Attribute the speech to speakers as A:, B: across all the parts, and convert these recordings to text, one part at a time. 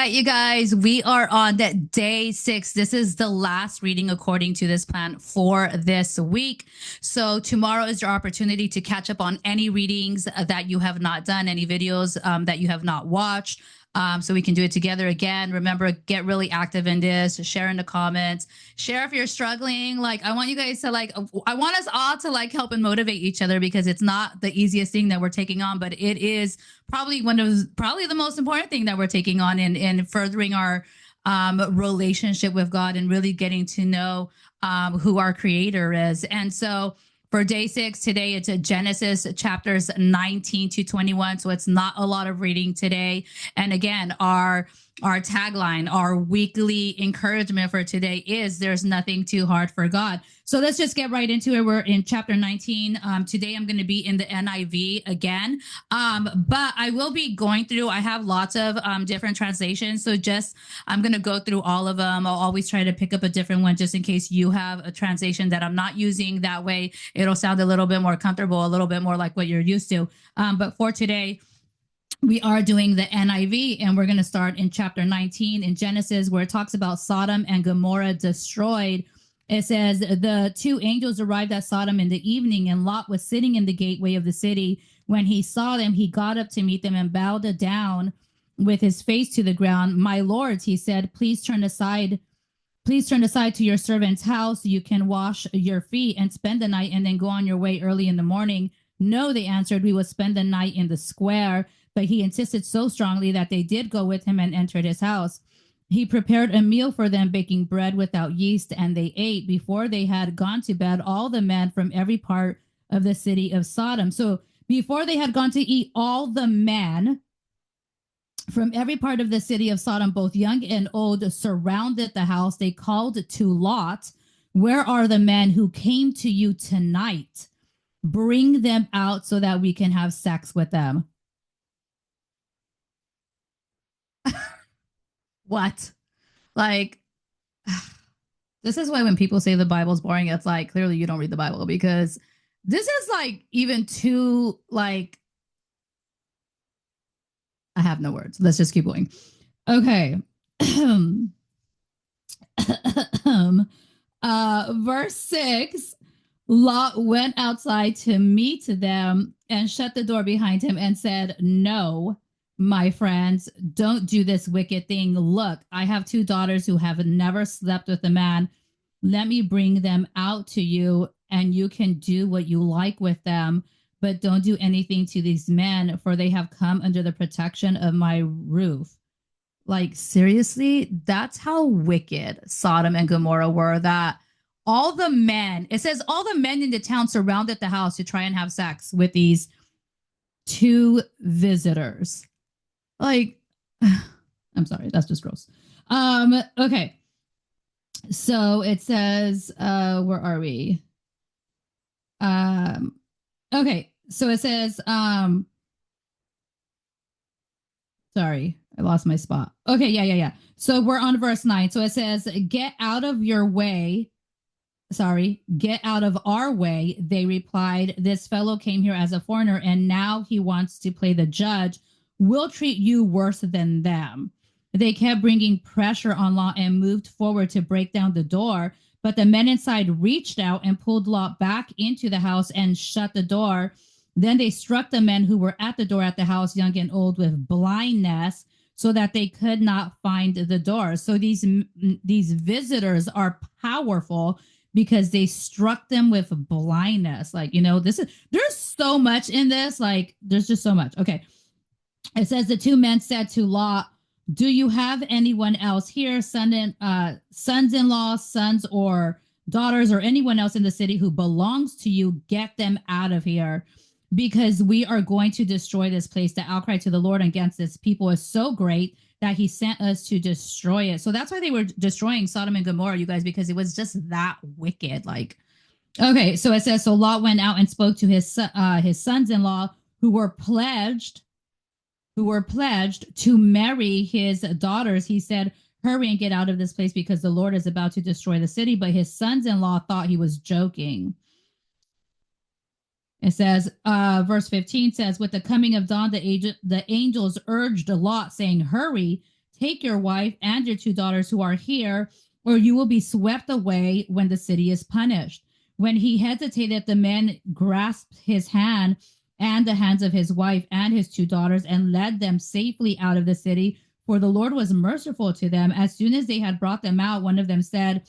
A: right, you guys, we are on that day 6. This is the last reading according to this plan for this week. So tomorrow is your opportunity to catch up on any readings that you have not done, any videos that you have not watched. So we can do it together again. Remember, get really active in this, share in the comments, share if you're struggling. Like, I want you guys to I want us all to help and motivate each other, because it's not the easiest thing that we're taking on, but it is probably the most important thing that we're taking on in furthering our relationship with God and really getting to know who our creator is. And so for day 6 today, it's a Genesis chapters 19 to 21. So it's not a lot of reading today. And again, our tagline, our weekly encouragement for today is there's nothing too hard for God. So let's just get right into it. We're in chapter 19. Today I'm going to be in the NIV again. But I will be going through, I have lots of different translations. So I'm going to go through all of them. I'll always try to pick up a different one just in case you have a translation that I'm not using. That way it'll sound a little bit more comfortable, a little bit more like what you're used to. But for today, we are doing the NIV, and we're going to start in chapter 19 in Genesis, where it talks about Sodom and Gomorrah destroyed. It says, the two angels arrived at Sodom in the evening, and Lot was sitting in the gateway of the city. When he saw them, he got up to meet them and bowed down with his face to the ground. My lords, he said, please turn aside to your servant's house. You can wash your feet and spend the night and then go on your way early in the morning. No, they answered, we will spend the night in the square. But he insisted so strongly that they did go with him and entered his house. He prepared a meal for them, baking bread without yeast, and they ate. Before they had gone to bed, all the men from every part of the city of Sodom. So before they had gone to eat, all the men from every part of the city of Sodom, both young and old, surrounded the house. They called to Lot, where are the men who came to you tonight? Bring them out so that we can have sex with them. What? Like, this is why when people say the Bible's boring, it's like, clearly you don't read the Bible, because this is even too, I have no words. Let's just keep going. Okay. Verse 6, Lot went outside to meet them and shut the door behind him and said, no, my friends, don't do this wicked thing. Look, I have 2 daughters who have never slept with a man. Let me bring them out to you, and you can do what you like with them, but don't do anything to these men, for they have come under the protection of my roof. Seriously, that's how wicked Sodom and Gomorrah were, that all the men, it says all the men in the town surrounded the house to try and have sex with these 2 visitors. I'm sorry, that's just gross. Okay. So it says, where are we? Okay. So it says, sorry, I lost my spot. Okay. Yeah. So we're on verse 9. So it says, get out of your way. Sorry, get out of our way. They replied, this fellow came here as a foreigner, and now he wants to play the judge. We'll treat you worse than them. They kept bringing pressure on Lot and moved forward to break down the door. But the men inside reached out and pulled Lot back into the house and shut the door. Then they struck the men who were at the door at the house, young and old, with blindness, so that they could not find the door. So these visitors are powerful because they struck them with blindness. There's so much in this. There's just so much. Okay. It says the 2 men said to Lot, do you have anyone else here, sons-in-law, sons or daughters, or anyone else in the city who belongs to you? Get them out of here, because we are going to destroy this place. The outcry to the Lord against this people is so great that he sent us to destroy it. So that's why they were destroying Sodom and Gomorrah, you guys, because it was just that wicked. Okay, so it says, so Lot went out and spoke to his sons-in-law who were pledged to marry his daughters. He said, hurry and get out of this place, because the Lord is about to destroy the city. But his sons-in-law thought he was joking. It says, verse 15 says, with the coming of dawn, the angels urged Lot, saying, hurry, take your wife and your 2 daughters who are here, or you will be swept away when the city is punished." When he hesitated, the man grasped his hand and the hands of his wife and his 2 daughters and led them safely out of the city, for the Lord was merciful to them. As soon as they had brought them out, one of them said,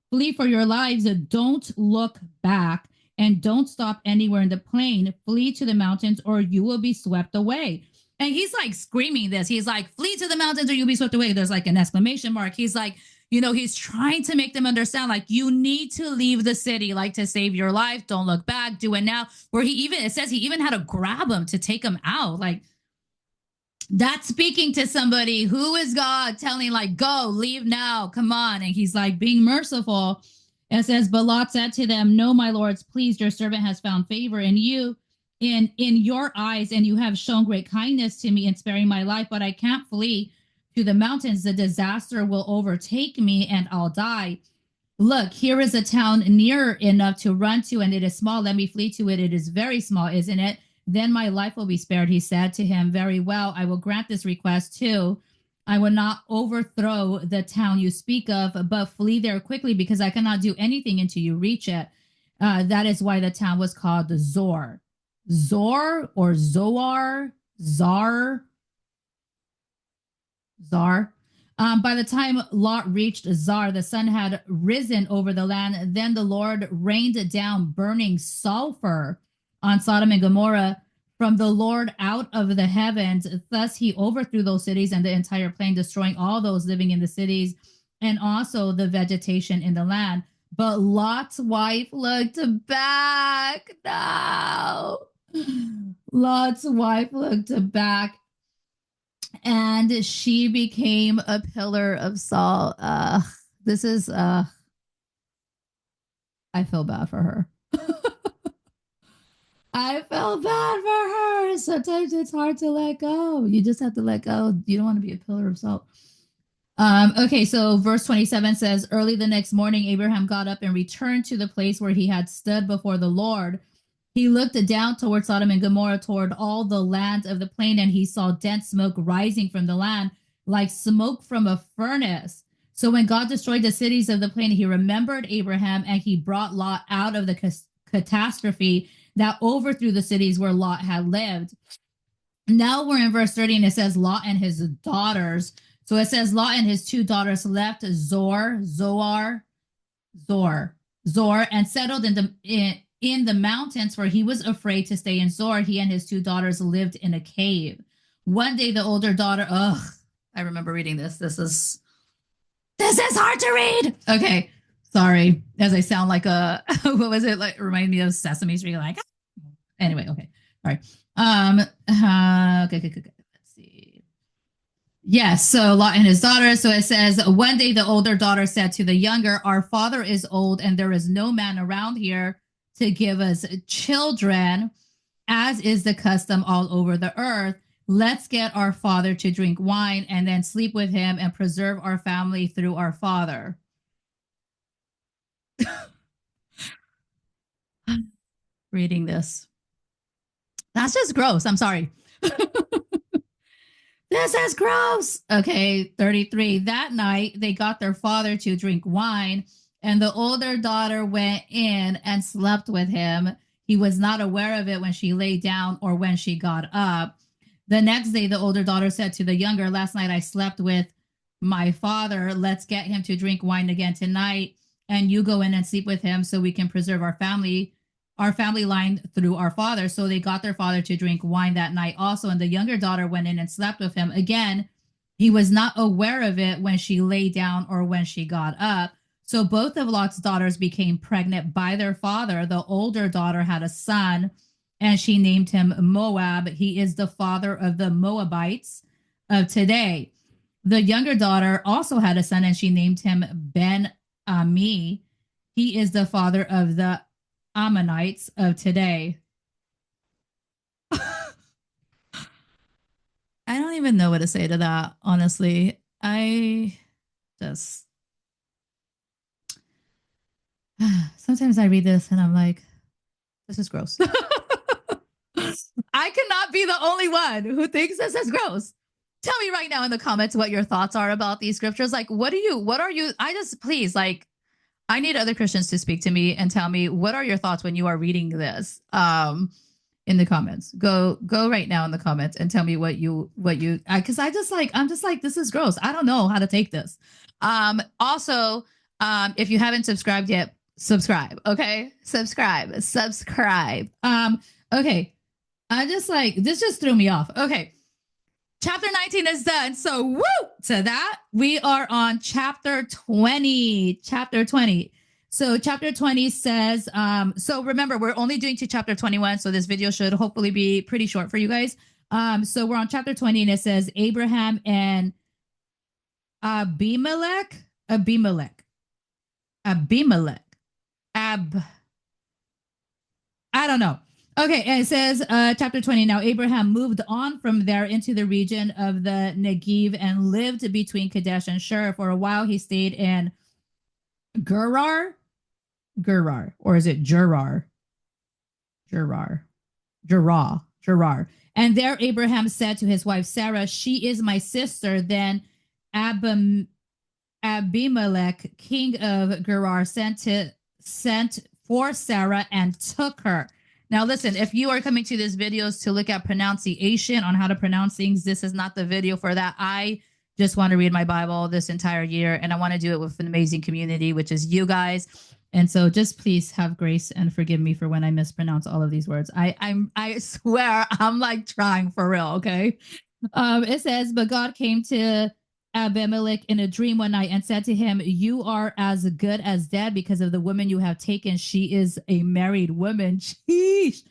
A: "Flee for your lives, don't look back, and don't stop anywhere in the plain. Flee to the mountains, or you will be swept away." And he's like screaming this. He's like, "Flee to the mountains, or you'll be swept away." There's like an exclamation mark. He's like, he's trying to make them understand, like, you need to leave the city, like, to save your life. Don't look back. Do it now. Where it says he even had to grab him to take him out. Like, that's speaking to somebody who is God telling, like, go, leave now, come on. And he's like being merciful. It says, but Lot said to them, "No, my lords, please, your servant has found favor in you, in your eyes, and you have shown great kindness to me in sparing my life, but I can't flee to the mountains. The disaster will overtake me and I'll die. Look, here is a town near enough to run to, and it is small. Let me flee to it. It is very small, isn't it? Then my life will be spared." He said to him, "Very well, I will grant this request too. I will not overthrow the town you speak of, but flee there quickly, because I cannot do anything until you reach it." That is why the town was called Zor. Zor or Zoar, Zar. By the time Lot reached Zar, the sun had risen over the land. Then the Lord rained down burning sulfur on Sodom and Gomorrah from the Lord out of the heavens. Thus he overthrew those cities and the entire plain, destroying all those living in the cities and also the vegetation in the land. But Lot's wife looked back. No. Lot's wife looked back, and she became a pillar of salt. This is, I feel bad for her. I feel bad for her. Sometimes it's hard to let go. You just have to let go. You don't want to be a pillar of salt. Okay, so verse 27 says, "Early the next morning, Abraham got up and returned to the place where he had stood before the Lord. He looked down toward Sodom and Gomorrah, toward all the land of the plain, and he saw dense smoke rising from the land, like smoke from a furnace. So when God destroyed the cities of the plain, he remembered Abraham, and he brought Lot out of the catastrophe that overthrew the cities where Lot had lived." Now we're in verse 30, and it says Lot and his daughters. So it says Lot and his 2 daughters left Zor, and settled in the mountains, for he was afraid to stay in Zor. He and his 2 daughters lived in a cave. One day the older daughter, I remember reading this. This is hard to read. Okay, sorry. As I sound like a, what was it? Like, remind me of Sesame Street. Like, anyway, okay. All right. Okay. Let's see. Yes, so Lot and his daughters. So it says, one day the older daughter said to the younger, "Our father is old, and there is no man around here to give us children, as is the custom all over the earth. Let's get our father to drink wine and then sleep with him and preserve our family through our father." Reading this. That's just gross. I'm sorry. This is gross. Okay, 33. That night, they got their father to drink wine, and the older daughter went in and slept with him. He was not aware of it when she lay down or when she got up. The next day, the older daughter said to the younger, "Last night I slept with my father. Let's get him to drink wine again tonight, and you go in and sleep with him so we can preserve our family line through our father." So they got their father to drink wine that night also, and the younger daughter went in and slept with him. Again, he was not aware of it when she lay down or when she got up. So both of Lot's daughters became pregnant by their father. The older daughter had a son, and she named him Moab. He is the father of the Moabites of today. The younger daughter also had a son, and she named him Ben-Ami. He is the father of the Ammonites of today. I don't even know what to say to that, honestly. Sometimes I read this and I'm like, this is gross. I cannot be the only one who thinks this is gross. tell me right now in the comments what your thoughts are about these scriptures. Like, what are you, I just, please, like, I need other Christians to speak to me and tell me what are your thoughts when you are reading this. In the comments, go right now in the comments and tell me what you because I'm just like, this is gross. I don't know how to take this. Also, if you haven't subscribed yet, subscribe. Okay, subscribe. Okay, I just like, this just threw me off. Okay, chapter 19 is done. So woo to that. We are on chapter 20. So chapter 20 says, so remember, we're only doing to chapter 21. So this video should hopefully be pretty short for you guys. So we're on chapter 20 and it says Abraham and Abimelech. I don't know. Okay, and it says chapter 20. Now Abraham moved on from there into the region of the Negev and lived between Kadesh and Shur. For a while he stayed in Gerar, or is it Gerar? And there Abraham said to his wife Sarah, she is my sister. Then Abimelech, king of Gerar, sent for Sarah and took her. Now listen, if you are coming to this videos to look at pronunciation on how to pronounce things, this is not the video for that. I just want to read my Bible this entire year, and I want to do it with an amazing community, which is you guys. And so just please have grace and forgive me for when I mispronounce all of these words. I swear I'm like trying for real, okay? It says, but God came to Abimelech in a dream one night and said to him, you are as good as dead because of the woman you have taken. She is a married woman. Sheesh.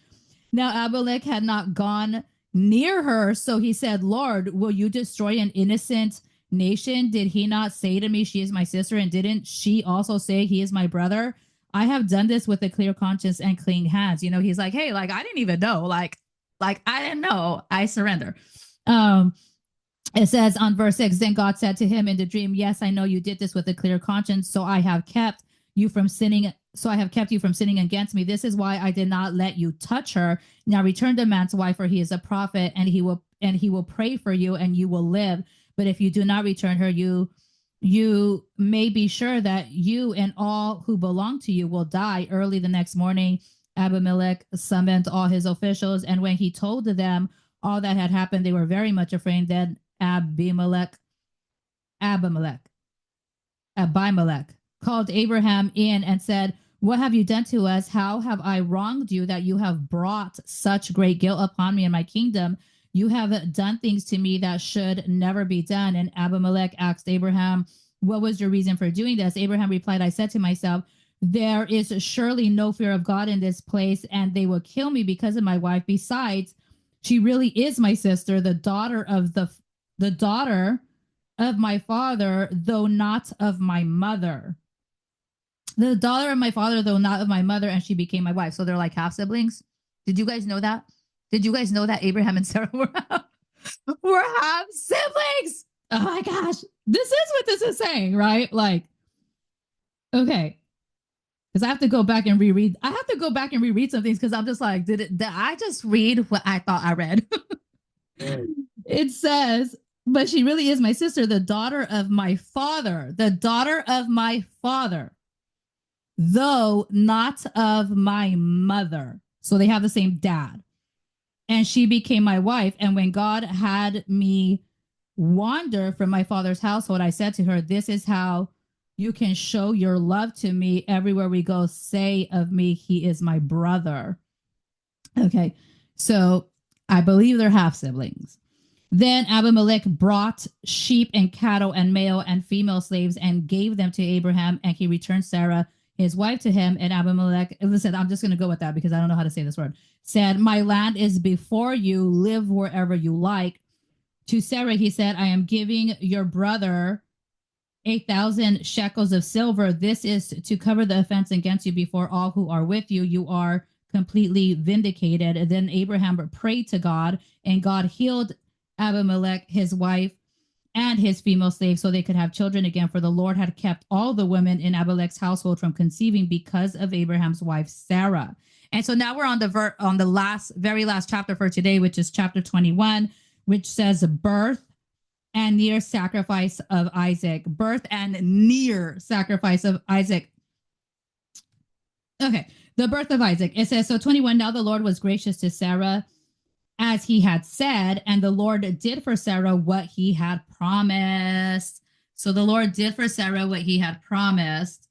A: Now Abimelech had not gone near her, so he said, Lord, will you destroy an innocent nation? Did he not say to me, she is my sister, and didn't she also say he is my brother? I have done this with a clear conscience and clean hands. You know, he's like, hey, like, I didn't even know, like I didn't know. I surrender. It says on verse 6, then God said to him in the dream, yes, I know you did this with a clear conscience, so I have kept you from sinning against me. This is why I did not let you touch her. Now return the man to wife, for he is a prophet, and he will pray for you, and you will live. But if you do not return her, you may be sure that you and all who belong to you will die. Early the next morning, Abimelech summoned all his officials, and when he told them all that had happened, they were very much afraid. Then Abimelech called Abraham in and said, what have you done to us? How have I wronged you that you have brought such great guilt upon me and my kingdom? You have done things to me that should never be done. And Abimelech asked Abraham, what was your reason for doing this? Abraham replied, I said to myself, there is surely no fear of God in this place, and they will kill me because of my wife. Besides, she really is my sister, the daughter of my father, though not of my mother. The daughter of my father, though not of my mother, and she became my wife. So they're like half siblings. Did you guys know that? Did you guys know that Abraham and Sarah were half siblings? Oh my gosh. This is what this is saying, right? Like, okay. Because I have to go back and reread. Some things because I'm just like, did I just read what I thought I read? It says, but she really is my sister, the daughter of my father, though not of my mother. So they have the same dad. And she became my wife. And when God had me wander from my father's household, I said to her, this is how you can show your love to me. Everywhere we go, say of me, he is my brother. Okay, so I believe they're half siblings. Then Abimelech brought sheep and cattle and male and female slaves and gave them to Abraham, and he returned Sarah, his wife, to him. And Abimelech, listen, I'm just going to go with that because I don't know how to say this word, said, my land is before you, live wherever you like. To Sarah, he said, I am giving your brother 8,000 shekels of silver. This is to cover the offense against you before all who are with you. You are completely vindicated. And then Abraham prayed to God, and God healed Abimelech, his wife, and his female slaves so they could have children again, for the Lord had kept all the women in Abimelech's household from conceiving because of Abraham's wife Sarah. And so now we're on the very last chapter for today, which is chapter 21, which says birth and near sacrifice of Isaac. Birth and near sacrifice of Isaac. Okay, the birth of Isaac. It says, so 21, now the Lord was gracious to Sarah as he had said, and the Lord did for Sarah what he had promised. So the Lord did for Sarah what he had promised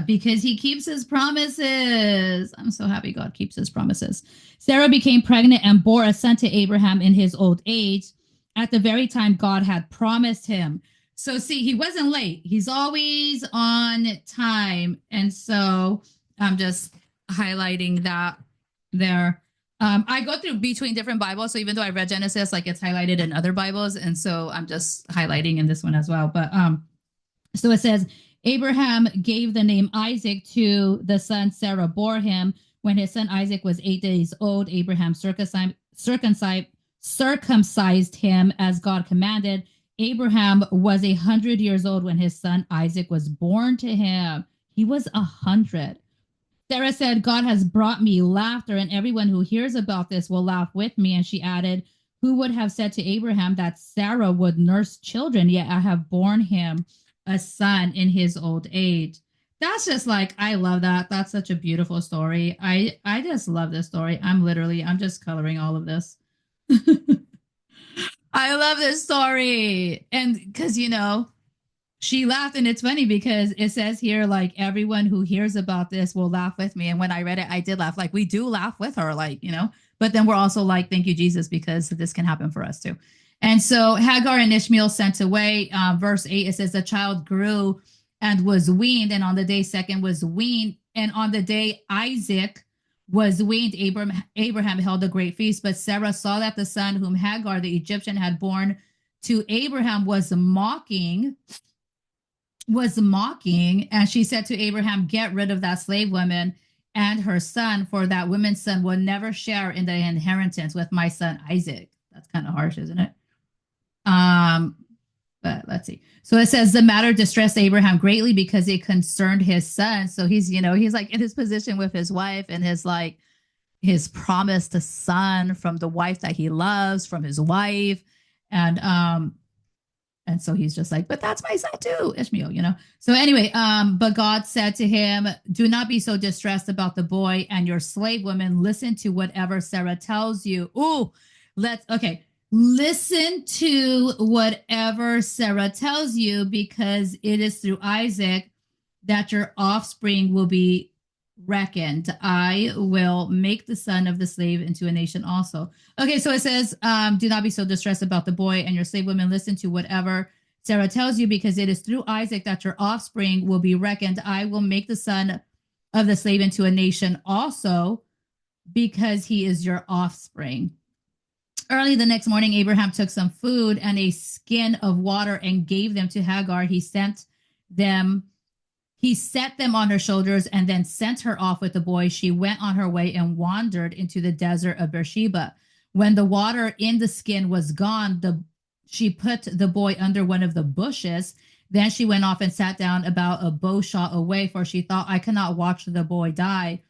A: because he keeps his promises. I'm so happy God keeps his promises. Sarah became pregnant and bore a son to Abraham in his old age at the very time God had promised him. So see, he wasn't late. He's always on time. And so I'm just highlighting that there. I go through between different Bibles. So even though I read Genesis, like it's highlighted in other Bibles. And so I'm just highlighting in this one as well. But so it says, Abraham gave the name Isaac to the son Sarah bore him. When his son Isaac was 8 days old, Abraham circumcised him as God commanded. Abraham was 100 years old when his son Isaac was born to him. He was 100. Sarah said, God has brought me laughter, and everyone who hears about this will laugh with me. And she added, who would have said to Abraham that Sarah would nurse children, yet I have borne him a son in his old age. That's just like, I love that. That's such a beautiful story. I just love this story. I'm just coloring all of this. I love this story. And because, she laughed, and it's funny because it says here, like, everyone who hears about this will laugh with me. And when I read it, I did laugh. Like, we do laugh with her, like, but then we're also like, thank you, Jesus, because this can happen for us too. And so Hagar and Ishmael sent away. Verse 8, it says, the child grew and was weaned, and on the day second was weaned. And on the day Isaac was weaned, Abraham held a great feast. But Sarah saw that the son whom Hagar, the Egyptian, had born to Abraham was mocking, and she said to Abraham, get rid of that slave woman and her son, for that woman's son will never share in the inheritance with my son Isaac. That's kind of harsh, isn't it? But let's see. So it says the matter distressed Abraham greatly because it concerned his son. So he's like in his position with his wife and his promised son from the wife that he loves, from his wife. And so he's just like, but that's my son too, Ishmael, So anyway, but God said to him, do not be so distressed about the boy and your slave woman. Listen to whatever Sarah tells you. Listen to whatever Sarah tells you, because it is through Isaac that your offspring will be reckoned. I will make the son of the slave into a nation also. Okay, so it says, do not be so distressed about the boy and your slave women. Listen to whatever Sarah tells you, because it is through Isaac that your offspring will be reckoned. I will make the son of the slave into a nation also, because he is your offspring. Early the next morning, Abraham took some food and a skin of water and gave them to Hagar. He set them on her shoulders and then sent her off with the boy. She went on her way and wandered into the desert of Beersheba. When the water in the skin was gone, she put the boy under one of the bushes. Then she went off and sat down about a bow shot away, for she thought, I cannot watch the boy die.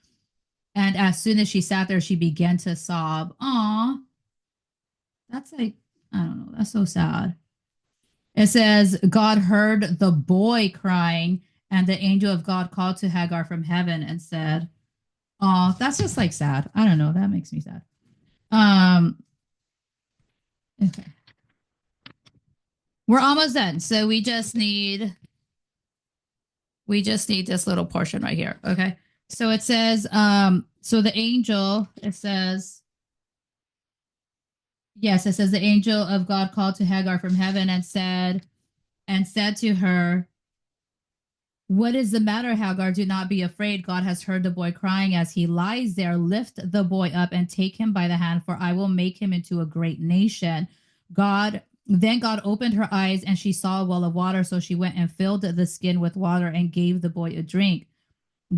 A: And as soon as she sat there, she began to sob. Aw, that's like, I don't know, that's so sad. It says, God heard the boy crying, and the angel of God called to Hagar from heaven and said, oh, that's just like sad. I don't know. That makes me sad. Okay. We're almost done. So we just need this little portion right here. Okay. So it says, so the angel, it says the angel of God called to Hagar from heaven and said to her, what is the matter, Hagar? Do not be afraid. God has heard the boy crying as he lies there. Lift the boy up and take him by the hand, for I will make him into a great nation. Then God opened her eyes, and she saw a well of water. So she went and filled the skin with water and gave the boy a drink.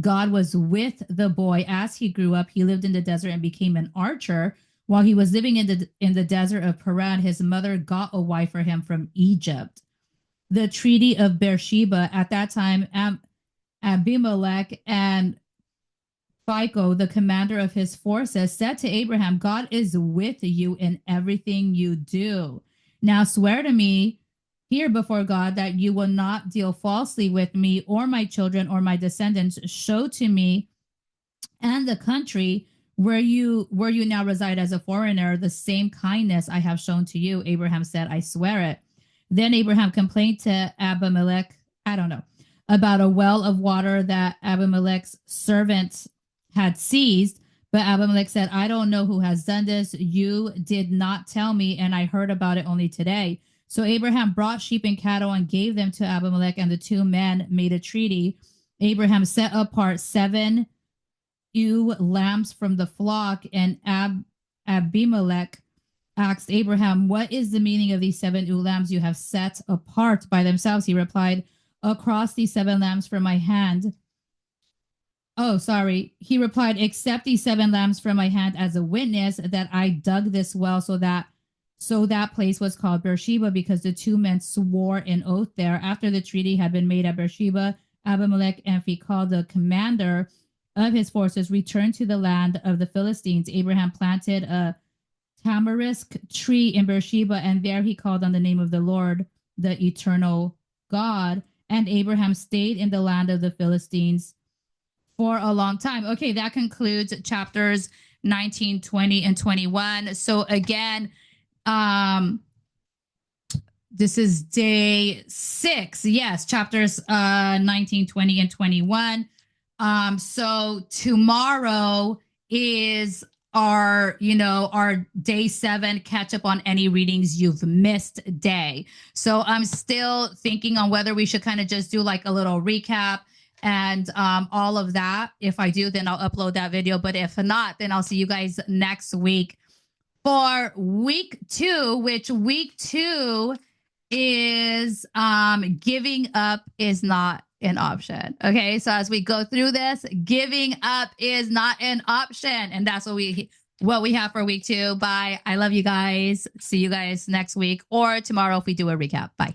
A: God was with the boy as he grew up. He lived in the desert and became an archer. While he was living in the desert of Paran, his mother got a wife for him from Egypt. The treaty of Beersheba, at that time, Abimelech and Phicol, the commander of his forces, said to Abraham, God is with you in everything you do. Now swear to me here before God that you will not deal falsely with me or my children or my descendants. Show to me and the country where you now reside as a foreigner the same kindness I have shown to you. Abraham said, I swear it. Then Abraham complained to Abimelech, I don't know, about a well of water that Abimelech's servant had seized. But Abimelech said, I don't know who has done this. You did not tell me, and I heard about it only today. So Abraham brought sheep and cattle and gave them to Abimelech, and the two men made a treaty. Abraham set apart 7 ewe lambs from the flock, and Abimelech asked Abraham, what is the meaning of these 7 ewe lambs you have set apart by themselves? He replied, across these 7 lambs from my hand. Oh, sorry. He replied, accept these 7 lambs from my hand as a witness that I dug this well, so that place was called Beersheba, because the 2 men swore an oath there. After the treaty had been made at Beersheba, Abimelech and Phicol, the commander of his forces, returned to the land of the Philistines. Abraham planted a tamarisk tree in Beersheba, and there he called on the name of the Lord, the eternal God. And Abraham stayed in the land of the Philistines for a long time. Okay, that concludes chapters 19, 20, and 21. So again, this is day 6. Yes, chapters 19, 20, and 21. So tomorrow is our day 7 catch up on any readings you've missed day. So I'm still thinking on whether we should kind of just do like a little recap and all of that. If I do, then I'll upload that video. But if not, then I'll see you guys next week for week 2, which week 2 is giving up is not an option. Okay, so as we go through this, giving up is not an option, and that's what we have for week 2. Bye. I love you guys. See you guys next week or tomorrow if we do a recap. Bye.